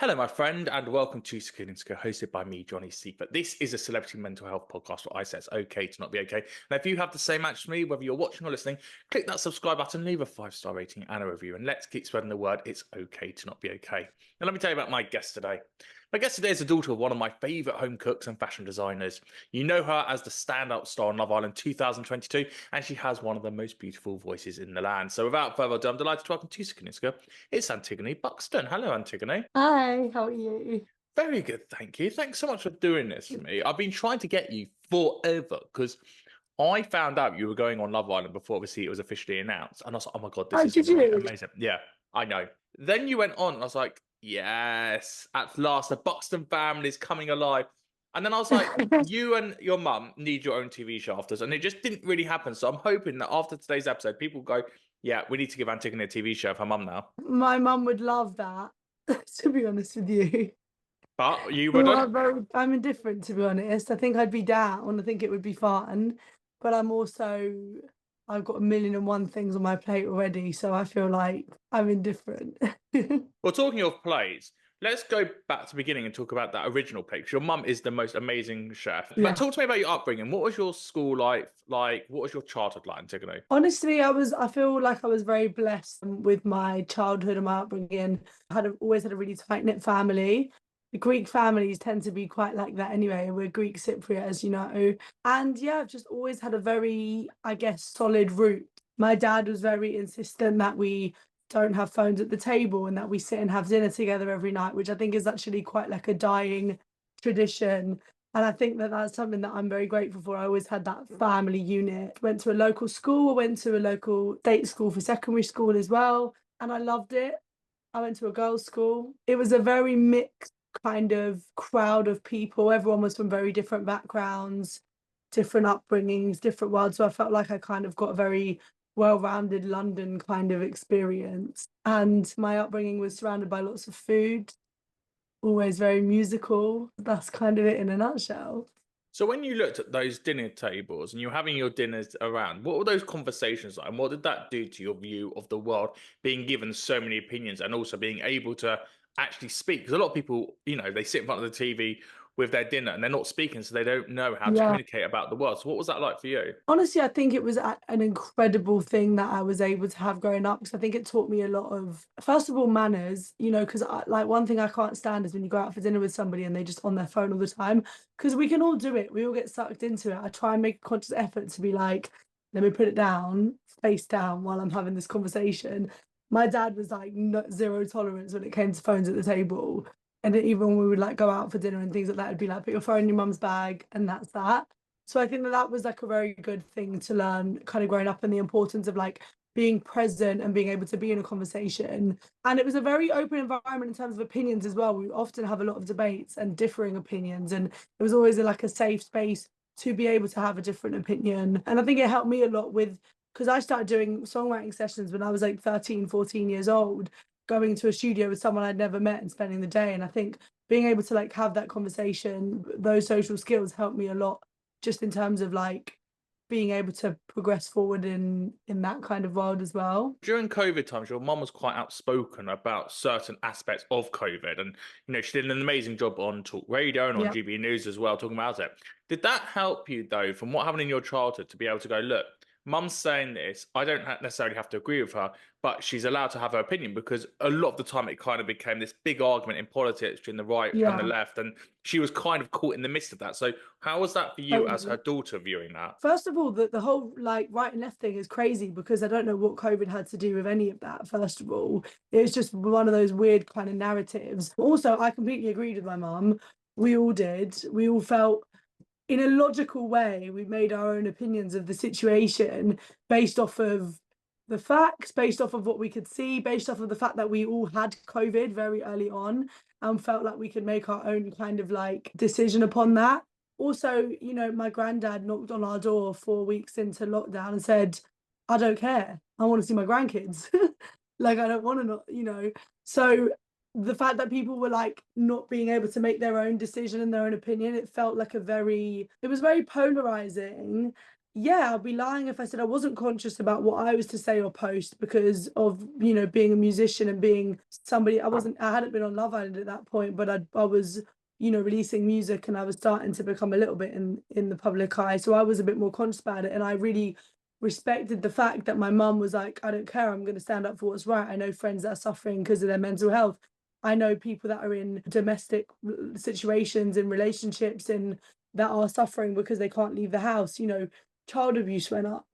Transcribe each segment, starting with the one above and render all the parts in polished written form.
Hello, my friend, and welcome to Security Insecure, hosted by me, Johnny Seifert. This is a celebrity mental health podcast where I say it's okay to not be okay. Now, if you have the same match as me, whether you're watching or listening, click that subscribe button, leave a 5-star rating and a review, and let's keep spreading the word. It's okay to not be okay. Now, let me tell you about my guest today. My guest today is the daughter of one of my favourite home cooks and fashion designers. You know her as the standout star on Love Island 2022, and she has one of the most beautiful voices in the land. So, without further ado, I'm delighted to welcome to Security Insecure. It's Antigoni Buxton. Hello, Antigoni. Hi, how are you? Very good, thank you. Thanks so much for doing this for me. I've been trying to get you forever because I found out you were going on Love Island before obviously it was officially announced. And I was like, oh my God, this Oh, is going did to be you? amazing. Yeah, I know. Then you went on and I was like, yes, at last, the Buxton family is coming alive. And then I was like, you and your mum need your own TV show after this. And it just didn't really happen. So I'm hoping that after today's episode, people go, yeah, we need to give Antigone a TV show of her mum now. My mum would love that, to be honest with you. But you Well, wouldn't. I'm indifferent, to be honest. I think I'd be down. I think it would be fun, but I've got a million and one things on my plate already, so I feel like I'm indifferent. Well, talking of plays, let's go back to the beginning and talk about that original play. Because your mum is the most amazing chef. But Yeah. talk to me about your upbringing. What was your school life like? What was your childhood like, Antigone? Honestly, I feel like I was very blessed with my childhood and my upbringing. Always had a really tight-knit family. The Greek families tend to be quite like that anyway. We're Greek Cypriot, as you know. And yeah, I've just always had a very, I guess, solid root. My dad was very insistent that we don't have phones at the table and that we sit and have dinner together every night, which I think is actually quite like a dying tradition. And I think that that's something that I'm very grateful for. I always had that family unit. Went to a local school, went to a local state school for secondary school as well, and I loved it. I went to a girls' school. It was a very mixed kind of crowd of people. Everyone was from very different backgrounds, different upbringings, different worlds. So I felt like I kind of got a very well-rounded London kind of experience. And my upbringing was surrounded by lots of food, always very musical. That's kind of it in a nutshell. So when you looked at those dinner tables and you were having your dinners around, what were those conversations like? And what did that do to your view of the world, being given so many opinions and also being able to actually speak? Because a lot of people, they sit in front of the TV with their dinner and they're not speaking, so they don't know how to Yeah. communicate about the world. So what was that like for you? Honestly, I think it was an incredible thing that I was able to have growing up because I think it taught me a lot of, first of all, manners, because like one thing I can't stand is when you go out for dinner with somebody and they just on their phone all the time because we can all do it. We all get sucked into it. I try and make a conscious effort to be like, let me put it down, face down while I'm having this conversation. My dad was like zero tolerance when it came to phones at the table. And then even when we would like go out for dinner and things like that, it'd be like, put your phone in your mum's bag and that's that. So I think that that was like a very good thing to learn kind of growing up and the importance of like being present and being able to be in a conversation. And it was a very open environment in terms of opinions as well. We often have a lot of debates and differing opinions, and it was always like a safe space to be able to have a different opinion. And I think it helped me a lot with, because I started doing songwriting sessions when I was like 13, 14 years old, going to a studio with someone I'd never met and spending the day. And I think being able to like have that conversation, those social skills helped me a lot just in terms of like being able to progress forward in that kind of world as well. During COVID times, your mum was quite outspoken about certain aspects of COVID, and she did an amazing job on Talk Radio and on Yeah. GB News as well, talking about it. Did that help you though, from what happened in your childhood, to be able to go, look, mum's saying this, I don't necessarily have to agree with her, but she's allowed to have her opinion? Because a lot of the time it kind of became this big argument in politics between the right and the Yeah. left, and she was kind of caught in the midst of that. So how was that for you as her Totally. daughter viewing that? First of all, the whole like right and left thing is crazy because I don't know what COVID had to do with any of that. First of all, it was just one of those weird kind of narratives. Also, I completely agreed with my mum. We all did. We all felt in a logical way, we made our own opinions of the situation based off of the facts, based off of what we could see, based off of the fact that we all had COVID very early on and felt like we could make our own kind of like decision upon that. Also, my granddad knocked on our door 4 weeks into lockdown and said, I don't care. I want to see my grandkids. Like, I don't want to not. So the fact that people were like not being able to make their own decision and their own opinion, it felt like it was very polarizing. Yeah, I'd be lying if I said I wasn't conscious about what I was to say or post because of, being a musician and being somebody. I hadn't been on Love Island at that point, but I was, releasing music and I was starting to become a little bit in the public eye. So I was a bit more conscious about it. And I really respected the fact that my mum was like, I don't care, I'm going to stand up for what's right. I know friends that are suffering because of their mental health. I know people that are in domestic situations, in relationships, and that are suffering because they can't leave the house. Child abuse went up,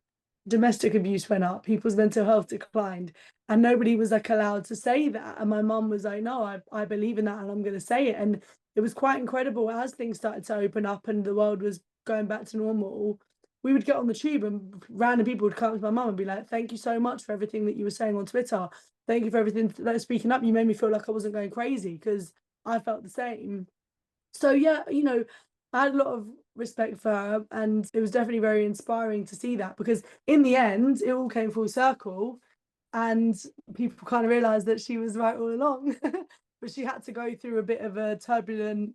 domestic abuse went up, people's mental health declined, and nobody was like allowed to say that. And my mum was like, no, I believe in that and I'm going to say it. And it was quite incredible as things started to open up and the world was going back to normal. We would get on the tube and random people would come to my mum and be like, thank you so much for everything that you were saying on Twitter. Thank you for everything, like, speaking up. You made me feel like I wasn't going crazy, because I felt the same. So yeah, I had a lot of respect for her, and it was definitely very inspiring to see that, because in the end it all came full circle and people kind of realized that she was right all along. But she had to go through a bit of a turbulent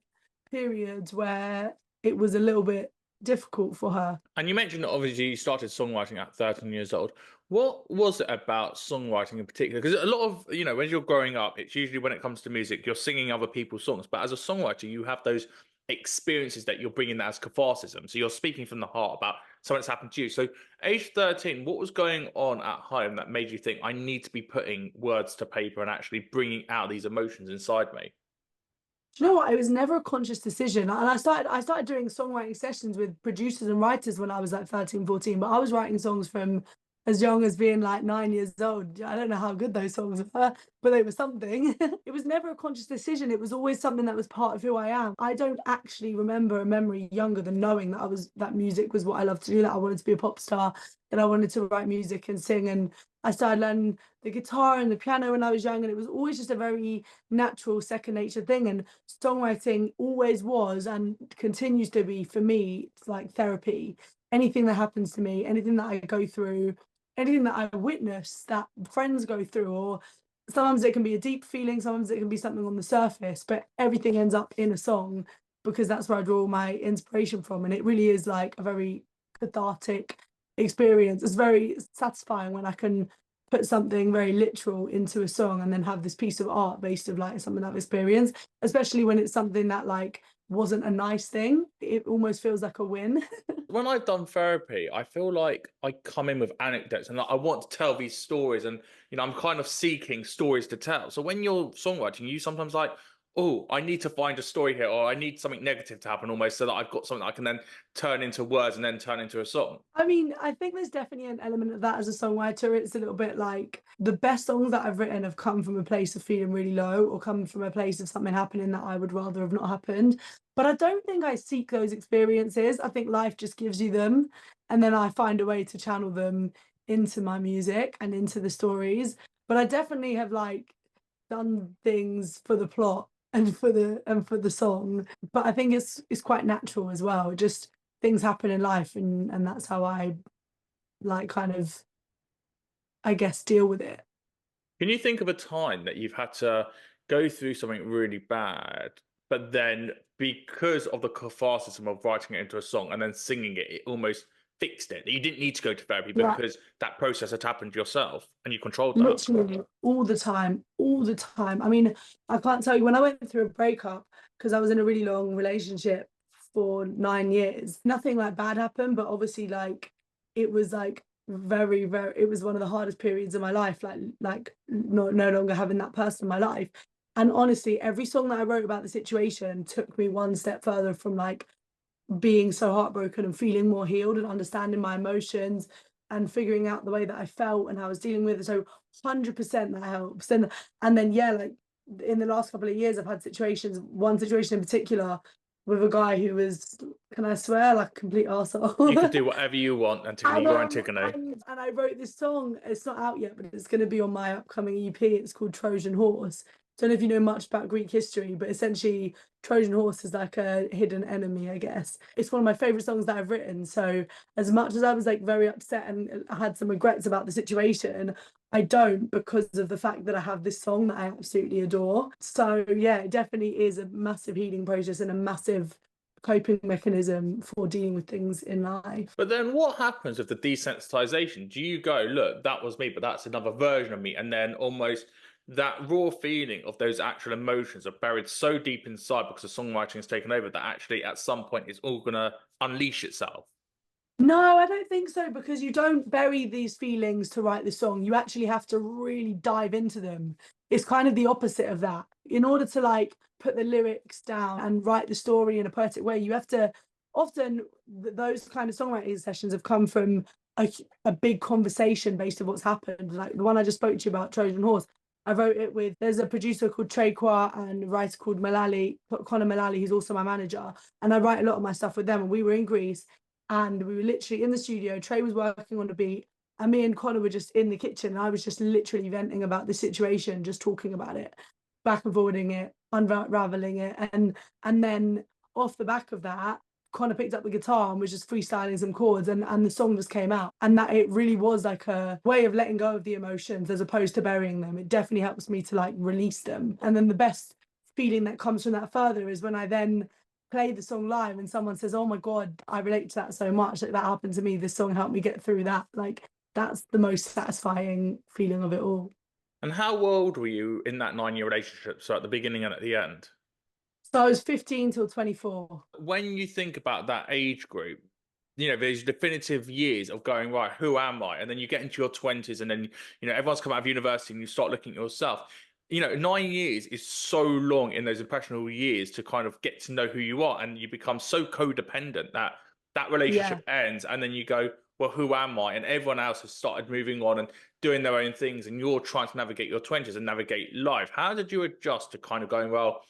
period where it was a little bit difficult for her. And you mentioned that obviously you started songwriting at 13 years old. What was it about songwriting in particular? Because a lot of, when you're growing up, it's usually when it comes to music, you're singing other people's songs. But as a songwriter, you have those experiences that you're bringing that as catharsis. So you're speaking from the heart about something that's happened to you. So, age 13, what was going on at home that made you think, I need to be putting words to paper and actually bringing out these emotions inside me? Do you know what? It was never a conscious decision. And I started doing songwriting sessions with producers and writers when I was like 13, 14. But I was writing songs from as young as being like 9 years old. I don't know how good those songs were, but they were something. It was never a conscious decision. It was always something that was part of who I am. I don't actually remember a memory younger than knowing that music was what I loved to do, that I wanted to be a pop star, that I wanted to write music and sing. And I started learning the guitar and the piano when I was young, and it was always just a very natural second nature thing. And songwriting always was and continues to be, for me, it's like therapy. Anything that happens to me, anything that I go through, anything that I witness that friends go through, or sometimes it can be a deep feeling, sometimes it can be something on the surface, but everything ends up in a song, because that's where I draw my inspiration from. And it really is like a very cathartic experience. It's very satisfying when I can put something very literal into a song and then have this piece of art based of like something I've experienced, especially when it's something that like wasn't a nice thing. It almost feels like a win. When I've done therapy, I feel like I come in with anecdotes and like, I want to tell these stories, and I'm kind of seeking stories to tell. So when you're songwriting, you sometimes like, oh, I need to find a story here, or I need something negative to happen almost, so that I've got something that I can then turn into words and then turn into a song. I mean, I think there's definitely an element of that as a songwriter. It's a little bit like the best songs that I've written have come from a place of feeling really low, or come from a place of something happening that I would rather have not happened. But I don't think I seek those experiences. I think life just gives you them. And then I find a way to channel them into my music and into the stories. But I definitely have like done things for the plot and for the song. But I think it's quite natural as well. Just things happen in life, and that's how I like kind of, I guess, deal with it. Can you think of a time that you've had to go through something really bad, but then because of the catharsis of writing it into a song and then singing it, it almost fixed it? You didn't need to go to therapy Yeah, because that process had happened yourself and you controlled that. literally all the time, all the time. I mean, I can't tell you, when I went through a breakup, because I was in a really long relationship for 9 years, nothing like bad happened, but obviously like it was like very, very, it was one of the hardest periods of my life, like no longer having that person in my life. And honestly, every song that I wrote about the situation took me one step further from like being so heartbroken and feeling more healed and understanding my emotions and figuring out the way that I felt and how I was dealing with it. So 100% that helps. And then yeah, like in the last couple of years, I've had situations, one situation in particular with a guy who was, can I swear, like a complete You could arsehole. do whatever you want, Antigoni or Antigone. And I wrote this song. It's not out yet, but it's going to be on my upcoming EP. It's called Trojan Horse. Don't know if you know much about Greek history, but essentially Trojan Horse is like a hidden enemy, I guess. It's one of my favorite songs that I've written. So as much as I was like very upset and I had some regrets about the situation, I don't, because of the fact that I have this song that I absolutely adore. So yeah, it definitely is a massive healing process and a massive coping mechanism for dealing with things in life. But then what happens with the desensitization? Do you go, look, that was me, but that's another version of me? And then almost that raw feeling of those actual emotions are buried so deep inside because the songwriting has taken over that actually at some point it's all going to unleash itself? No, I don't think so, because you don't bury these feelings to write the song. You actually have to really dive into them. It's kind of the opposite of that. In order to like put the lyrics down and write the story in a poetic way, you have to often those kind of songwriting sessions have come from a big conversation based on what's happened. Like the one I just spoke to you about, Trojan Horse. I wrote it with, there's a producer called Trey Kwa and a writer called Connor Mullally, who's also my manager. And I write a lot of my stuff with them. And we were in Greece and we were literally in the studio. Trey was working on a beat and me and Connor were just in the kitchen. And I was just literally venting about the situation, just talking about it, back and forwarding it, unraveling it. And then off the back of that, Connor picked up the guitar and was just freestyling some chords, and the song just came out. And that it really was like a way of letting go of the emotions as opposed to burying them. It definitely helps me to like release them. And then the best feeling that comes from that further is when I then play the song live and someone says, oh my God, I relate to that so much. Like that happened to me. This song helped me get through that. Like that's the most satisfying feeling of it all. And how old were you in that 9-year relationship? So at the beginning and at the end? So I was 15 till 24. When you think about that age group, you know, there's definitive years of going, right, who am I? And then you get into your 20s and then, you know, everyone's come out of university and you start looking at yourself. You know, 9 years is so long in those impressionable years to kind of get to know who you are. And you become so codependent that that relationship ends. And then you go, well, who am I? And everyone else has started moving on and doing their own things. And you're trying to navigate your 20s and navigate life. How did you adjust to kind of going, well,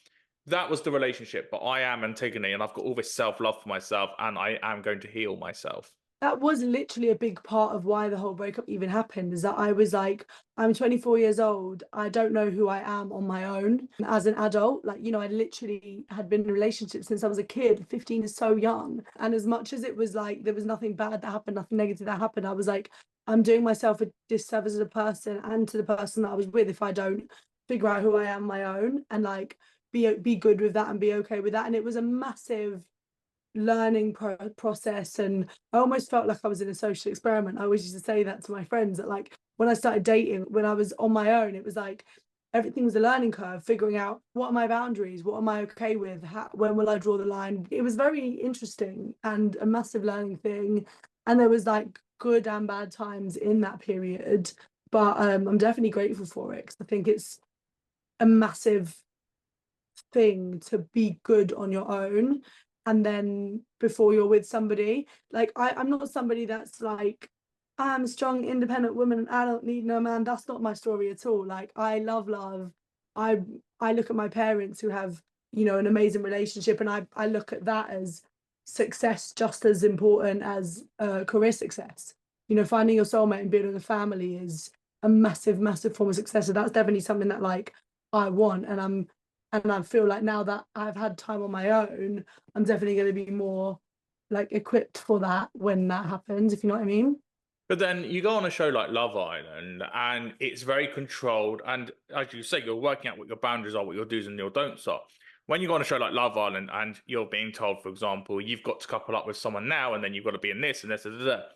that was the relationship, but I am Antigoni and I've got all this self-love for myself and I am going to heal myself? That was literally a big part of why the whole breakup even happened, is that I was like, I'm 24 years old. I don't know who I am on my own as an adult. Like, you know, I literally had been in relationships since I was a kid. 15 is so young. And as much as it was like, there was nothing bad that happened, nothing negative that happened, I was like, I'm doing myself a disservice as a person and to the person that I was with if I don't figure out who I am on my own and like be good with that and be okay with that. And it was a massive learning process, and I almost felt like I was in a social experiment. I always used to say that to my friends, that like when I started dating, when I was on my own, it was like everything was a learning curve, figuring out what are my boundaries, what am I okay with, when will I draw the line. It was very interesting and a massive learning thing, and there was like good and bad times in that period, but I'm definitely grateful for it because I think it's a massive thing to be good on your own, and then before you're with somebody, like I'm not somebody that's like, I'm a strong independent woman and I don't need no man. That's not my story at all. Like I love I look at my parents who have, you know, an amazing relationship, and I look at that as success just as important as career success. You know, finding your soulmate and building a family is a massive form of success. So that's definitely something that like I want, and I feel like now that I've had time on my own, I'm definitely going to be more like equipped for that when that happens, if you know what I mean. But then you go on a show like Love Island and it's very controlled. And as you say, you're working out what your boundaries are, what your do's and your don'ts are. When you go on a show like Love Island and you're being told, for example, you've got to couple up with someone now and then you've got to be in this and this and that,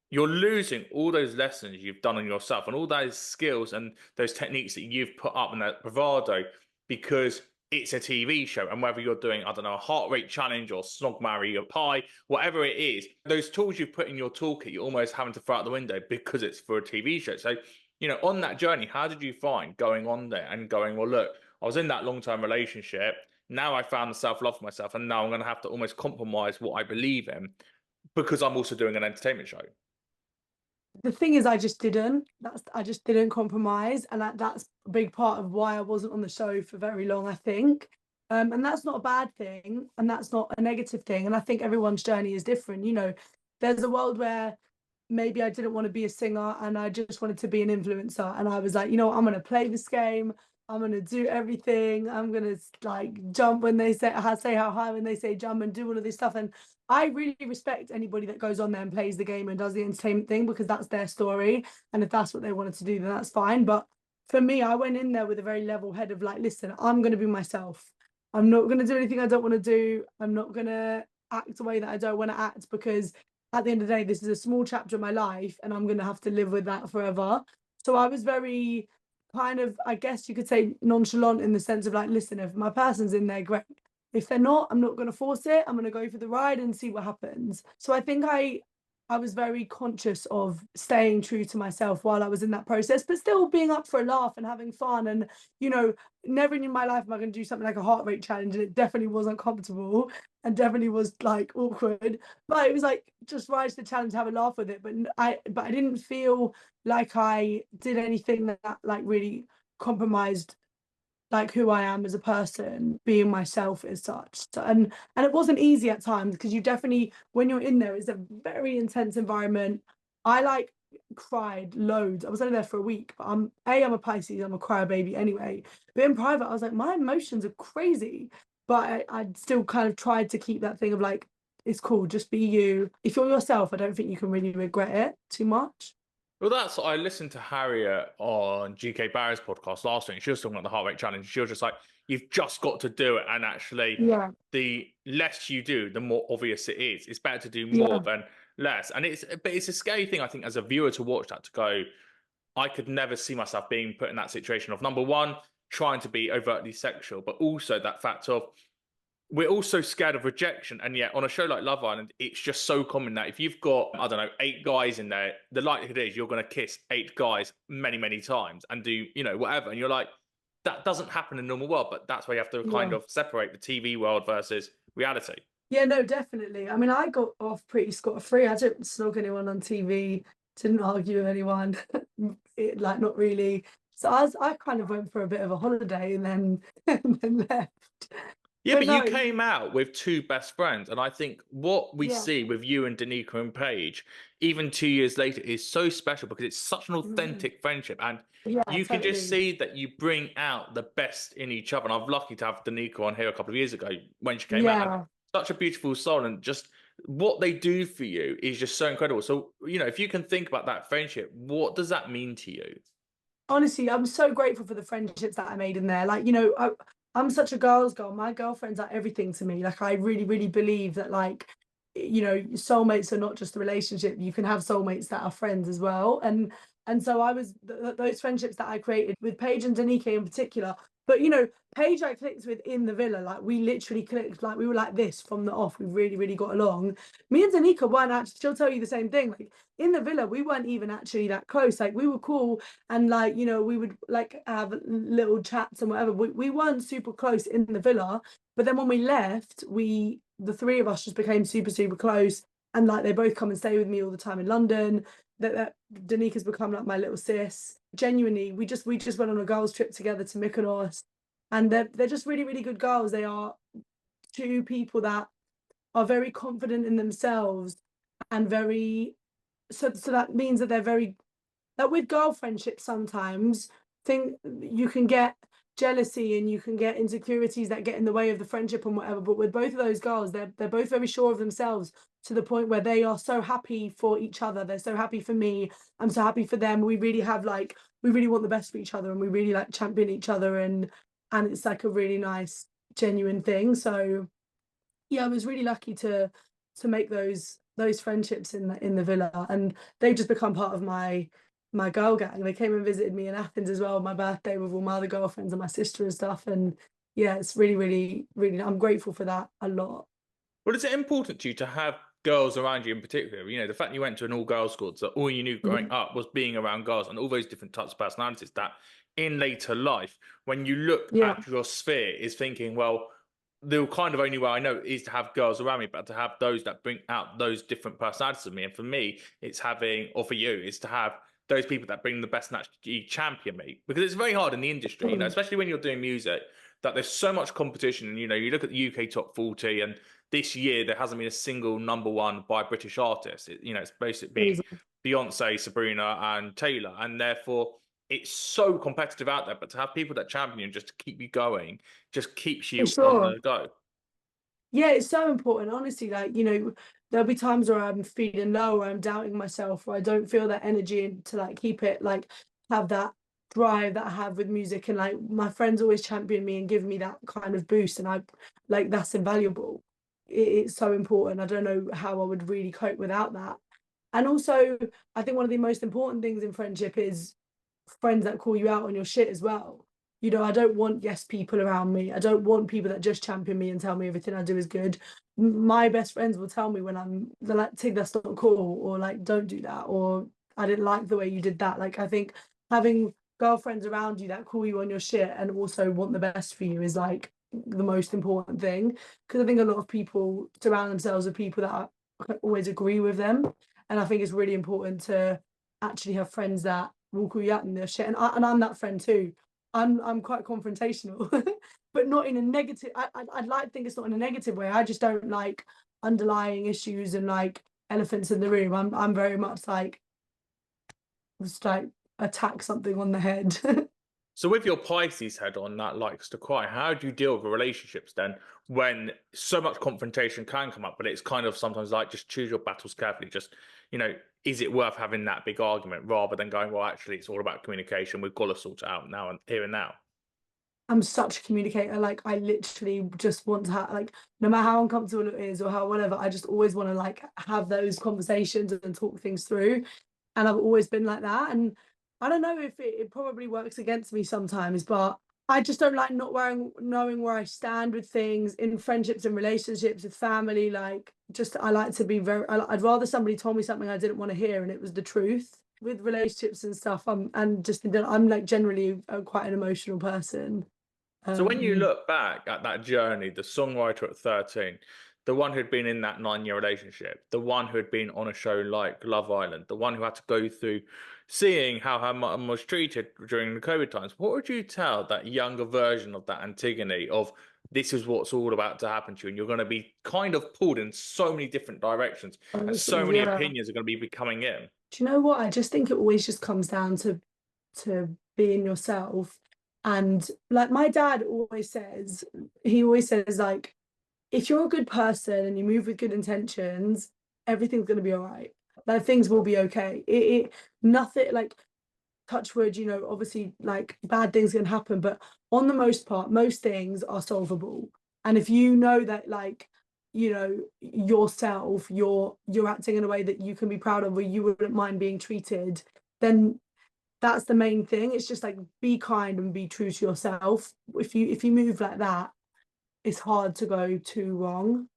you're losing all those lessons you've done on yourself and all those skills and those techniques that you've put up and that bravado, because it's a TV show. And whether you're doing, I don't know, a heart rate challenge or snog, marry, or pie, whatever it is, those tools you've put in your toolkit, you're almost having to throw out the window because it's for a TV show. So, you know, on that journey, how did you find going on there and going, well, look, I was in that long-term relationship. Now I found the self-love for myself. And now I'm going to have to almost compromise what I believe in because I'm also doing an entertainment show. The thing is, I just didn't compromise, and that's a big part of why I wasn't on the show for very long, I think. And that's not a bad thing, and that's not a negative thing. And I think everyone's journey is different. You know, there's a world where maybe I didn't want to be a singer and I just wanted to be an influencer, and I was like, you know what, I'm gonna play this game. I'm gonna do everything. I'm gonna like jump when they say how high when they say jump, and do all of this stuff. And I really respect anybody that goes on there and plays the game and does the entertainment thing, because that's their story. And if that's what they wanted to do, then that's fine. But for me, I went in there with a very level head of like, listen, I'm going to be myself. I'm not going to do anything I don't want to do. I'm not going to act a way that I don't want to act, because at the end of the day, this is a small chapter of my life and I'm going to have to live with that forever. So I was very kind of, I guess you could say, nonchalant, in the sense of like, listen, if my person's in there, great. If they're not, I'm not going to force it. I'm going to go for the ride and see what happens. So I think I was very conscious of staying true to myself while I was in that process, but still being up for a laugh and having fun. And, you know, never in my life am I going to do something like a heart rate challenge. And it definitely wasn't comfortable and definitely was like awkward. But it was like, just rise to the challenge, have a laugh with it. But I didn't feel like I did anything that like really compromised like who I am as a person, being myself as such. So, and it wasn't easy at times, because you definitely, when you're in there, it's a very intense environment. I like cried loads. I was only there for a week, but I'm a Pisces, I'm a crybaby anyway. But in private, I was like, my emotions are crazy. But I still kind of tried to keep that thing of like, it's cool, just be you. If you're yourself, I don't think you can really regret it too much. Well, that's I listened to Harriet on GK Barry's podcast last week. She was talking about the heart rate challenge. She was just like, you've just got to do it. And actually, Yeah, the less you do, the more obvious it is. It's better to do more yeah. than less. And it's a scary thing, I think, as a viewer to watch that, to go, I could never see myself being put in that situation of, number one, trying to be overtly sexual, but also that fact of, we're also scared of rejection. And yet on a show like Love Island, it's just so common that if you've got, I don't know, 8 guys in there, the likelihood is you're going to kiss 8 guys many, many times and do, whatever. And you're like, that doesn't happen in the normal world, but that's why you have to kind Yeah. of separate the TV world versus reality. Yeah, no, definitely. I mean, I got off pretty scot-free. I didn't snog anyone on TV, didn't argue with anyone, like not really. So I kind of went for a bit of a holiday and then and then left. Yeah, But but you no, came out with two best friends. And I think what we yeah, see with you and Danica and Paige, even 2 years later, is so special because it's such an mm, authentic friendship. And yeah, you can just totally. see that you bring out the best in each other. And I'm lucky to have Danica on here a couple of years ago when she came out. And Yeah. such a beautiful soul. And just what they do for you is just so incredible. So, if you can think about that friendship, what does that mean to you? Honestly, I'm so grateful for the friendships that I made in there. Like, I'm such a girl's girl. My girlfriends are everything to me. Like, I really, really believe that, like, soulmates are not just a relationship. You can have soulmates that are friends as well. And so I was those friendships that I created with Paige and Danica in particular. But Paige I clicked with in the villa. Like, we literally clicked. Like, we were like this from the off. We really, really got along. Me and Danica weren't actually. She'll tell you the same thing. Like, in the villa, we weren't even actually that close. Like, we were cool, and like we would like have little chats and whatever. We weren't super close in the villa, but then when we left, the three of us just became super, super close. And like, they both come and stay with me all the time in London. That Danica's become like my little sis. Genuinely, we just went on a girls trip together to Mykonos, and they're just really, really good girls. They are two people that are very confident in themselves, and very, so that means that they're very, that with girl friendships sometimes think you can get jealousy and you can get insecurities that get in the way of the friendship and whatever. But with both of those girls, they're both very sure of themselves, to the point where they are so happy for each other. They're so happy for me. I'm so happy for them. We really have like, we really want the best for each other, and we really like champion each other, and it's like a really nice, genuine thing. So yeah, I was really lucky to make those friendships in the villa, and they've just become part of my girl gang. They came and visited me in Athens as well on my birthday with all my other girlfriends and my sister and stuff. And yeah, it's really, really, really, I'm grateful for that a lot. Well, is it important to you to have girls around you in particular? The fact you went to an all-girls school, so all you knew growing Yeah, up was being around girls and all those different types of personalities, that in later life, when you look yeah, at your sphere, is thinking, well, the kind of only way I know is to have girls around me, but to have those that bring out those different personalities of me. And for me, it's having, or for you, is to have those people that bring the best and actually champion me. Because it's very hard in the industry, totally. especially when you're doing music, that there's so much competition. And, you look at the UK top 40, and this year there hasn't been a single number one by British artists. It's basically being Crazy. Beyonce, Sabrina, and Taylor. And therefore, it's so competitive out there. But to have people that champion you and just to keep you going, just keeps For you on sure. the go. Yeah, it's so important, honestly. Like, there'll be times where I'm feeling low, or I'm doubting myself, or I don't feel that energy to like keep it, like have that drive that I have with music. And like, my friends always champion me and give me that kind of boost. And I like, that's invaluable. it's so important. I don't know how I would really cope without that. And also, I think one of the most important things in friendship is friends that call you out on your shit as well. You know, I don't want yes people around me. I don't want people that just champion me and tell me everything I do is good. My best friends will tell me when they're like, Tig, that's not cool, or like, don't do that, or I didn't like the way you did that. Like, I think having girlfriends around you that call you on your shit and also want the best for you is like the most important thing. Because I think a lot of people surround themselves with people that always agree with them. And I think it's really important to actually have friends that will call you out in their shit. And I'm that friend too. I'm quite confrontational, but not in a negative. I'd like to think it's not in a negative way. I just don't like underlying issues and like elephants in the room. I'm very much like just like attack something on the head. So with your Pisces head on that likes to cry, how do you deal with relationships then when so much confrontation can come up, but it's kind of sometimes like just choose your battles carefully. Just, is it worth having that big argument rather than going, well, actually, it's all about communication. We've got to sort it out now and here and now. I'm such a communicator. Like I literally just want to have like no matter how uncomfortable it is or how whatever, I just always want to like have those conversations and talk things through. And I've always been like that. And I don't know if it probably works against me sometimes, but I just don't like not knowing where I stand with things in friendships and relationships with family. Like just I like to be I'd rather somebody told me something I didn't want to hear and it was the truth. With relationships and stuff, I'm like generally quite an emotional person. So when you Um, look back at that journey, the songwriter at 13, the one who'd been in that 9-year relationship, the one who had been on a show like Love Island, the one who had to go through seeing how her mum was treated during the COVID times, what would you tell that younger version of that Antigoni of this is what's all about to happen to you, and you're going to be kind of pulled in so many different directions, and so honestly, many yeah. opinions are going to be coming in. Do you know what? I just think it always just comes down to being yourself. And like my dad always says, he always says like, if you're a good person and you move with good intentions, everything's gonna be all right. Like things will be okay. It nothing like touch wood, you know, obviously like bad things can happen, but on the most part, most things are solvable. And if you know that like, you know, yourself, you're acting in a way that you can be proud of or you wouldn't mind being treated, then that's the main thing. It's just like be kind and be true to yourself. If you move like that, it's hard to go too wrong.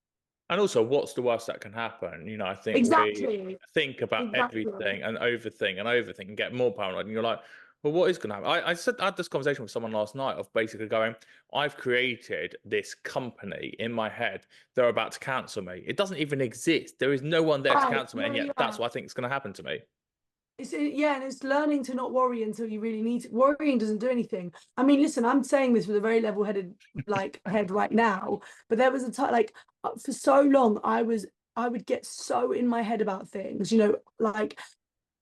And also, what's the worst that can happen? I think we Exactly. think about Exactly. everything and overthink and get more paranoid. And you're like, well, what is going to happen? I had this conversation with someone last night of basically going, I've created this company in my head. They're about to cancel me. It doesn't even exist. There is no one there to Right. cancel me. And Yeah, yet that's yeah. what I think is going to happen to me. Yeah, and it's learning to not worry until you really need to. Worrying doesn't do anything. I mean, listen, I'm saying this with a very level-headed like head right now, but there was a time like for so long I would get so in my head about things, you know, like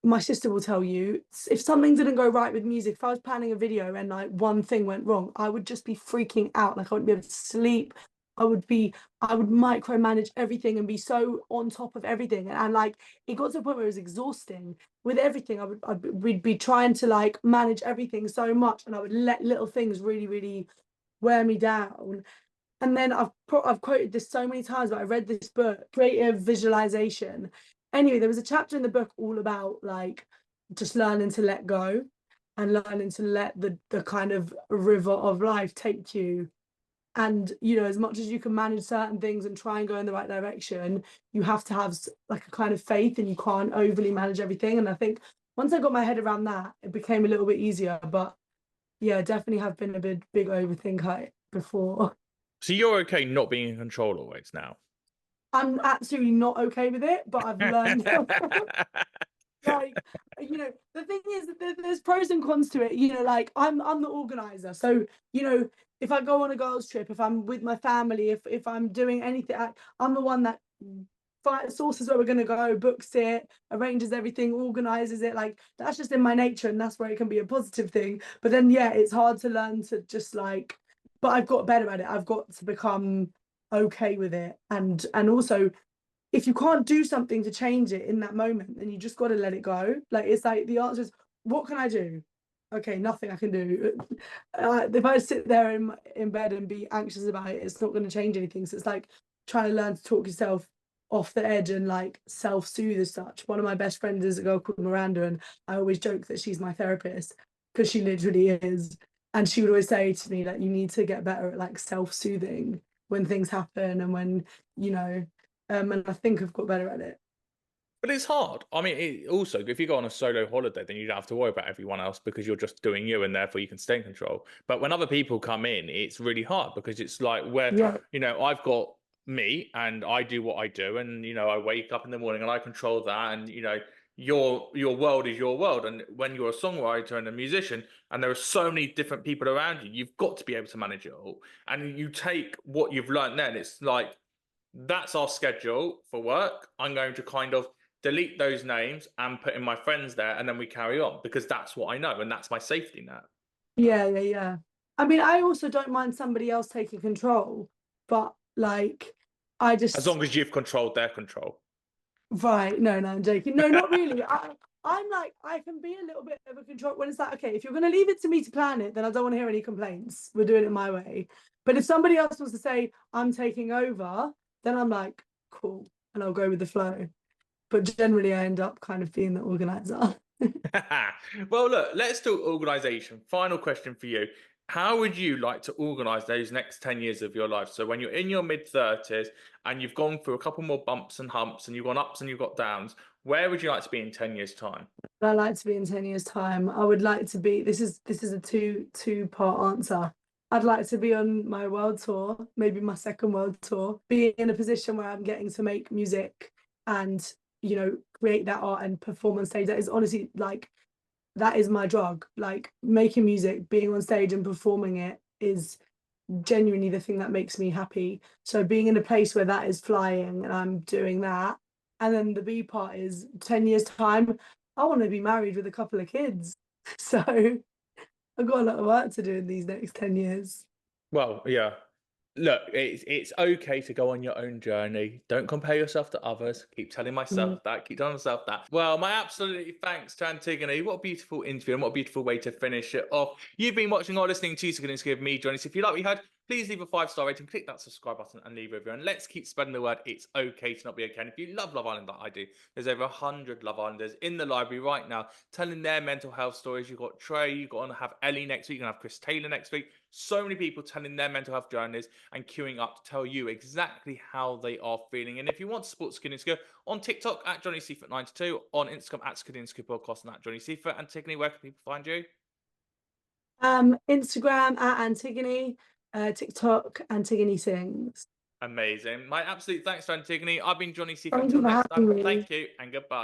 my sister will tell you if something didn't go right with music, if I was planning a video and like one thing went wrong, I would just be freaking out. Like I wouldn't be able to sleep. I would be, I would micromanage everything and be so on top of everything. And like it got to a point where it was exhausting with everything. We'd be trying to like manage everything so much, and I would let little things really, really wear me down. And then I've quoted this so many times, but I read this book, Creative Visualization. Anyway, there was a chapter in the book all about like just learning to let go and learning to let the kind of river of life take you. And you know, as much as you can manage certain things and try and go in the right direction, you have to have like a kind of faith, and you can't overly manage everything. And I think once I got my head around that, it became a little bit easier. But yeah, definitely have been a big overthinker before. So you're okay not being in control always now. I'm absolutely not okay with it, but I've learned like you know the thing is that there's pros and cons to it. You know, like I'm the organizer, so you know if I go on a girls trip, if I'm with my family, if I'm doing anything, I'm the one that sources where we're going to go, books it, arranges everything, organizes it. Like that's just in my nature, and that's where it can be a positive thing. But then yeah, it's hard to learn to just like, but I've got better at it. I've got to become okay with it, and also if you can't do something to change it in that moment, then you just got to let it go. Like it's like the answer is, what can I do? Okay, nothing I can do. If I sit there in bed and be anxious about it, it's not going to change anything. So it's like trying to learn to talk yourself off the edge and like self-soothe as such. One of my best friends is a girl called Miranda, and I always joke that she's my therapist because she literally is. And she would always say to me, like, you need to get better at like self-soothing when things happen and when, you know, and I think I've got better at it. But it's hard. I mean, also, if you go on a solo holiday, then you don't have to worry about everyone else because you're just doing you and therefore you can stay in control. But when other people come in, it's really hard because it's like where, Yeah. I've got me and I do what I do. And, I wake up in the morning and I control that. And, your world is your world. And when you're a songwriter and a musician and there are so many different people around you, you've got to be able to manage it all. And you take what you've learned then, it's like, that's our schedule for work. I'm going to kind of delete those names and put in my friends there, and then we carry on because that's what I know and that's my safety net. Yeah. I mean, I also don't mind somebody else taking control, but like, I As just long as you've controlled their control. right. No, I'm joking. No, not really. I'm like, I can be a little bit of a control when it's like, okay, if you're going to leave it to me to plan it, then I don't want to hear any complaints. We're doing it my way. But if somebody else wants to say I'm taking over, then I'm like, cool, and I'll go with the flow. But generally, I end up kind of being the organizer. Well, look, let's talk organization. Final question for you. How would you like to organize those next 10 years of your life? So when you're in your mid 30s and you've gone through a couple more bumps and humps and you've gone ups and you've got downs, where would you like to be in 10 years' time? I like to be in 10 years' time. I would like to be, this is a two-part answer. I'd like to be on my world tour, maybe my second world tour, be in a position where I'm getting to make music and, create that art and perform on stage. That is honestly like, that is my drug. Like making music, being on stage and performing it is genuinely the thing that makes me happy. So being in a place where that is flying and I'm doing that. And then the B part is 10 years time, I want to be married with a couple of kids. So I've got a lot of work to do in these next 10 years. Well, yeah. Look, it's okay to go on your own journey. Don't compare yourself to others. Keep telling Mm. myself that. Keep telling myself that. Well, my absolutely thanks to Antigoni. What a beautiful interview and what a beautiful way to finish it off. You've been watching or listening to Songwriting with me, Johnny. So if you like what you heard, please leave a 5-star rating, click that subscribe button and leave a review. And let's keep spreading the word. It's okay to not be okay. And if you love Love Island, that I do, there's over 100 Love Islanders in the library right now telling their mental health stories. You've got Trey, you've got to have Ellie next week, you're going to have Chris Taylor next week. So many people telling their mental health journeys and queuing up to tell you exactly how they are feeling. And if you want to support Skinny Skill on TikTok at Johnny Seifert 92, on Instagram at Skinny Skill Podcast and at Johnny Seifert. Antigoni, where can people find you? Instagram at Antigoni, TikTok Antigoni Sings. Amazing. My absolute thanks to Antigoni. I've been Johnny Seifert. Thank you Until for next time, having me. thank you and goodbye.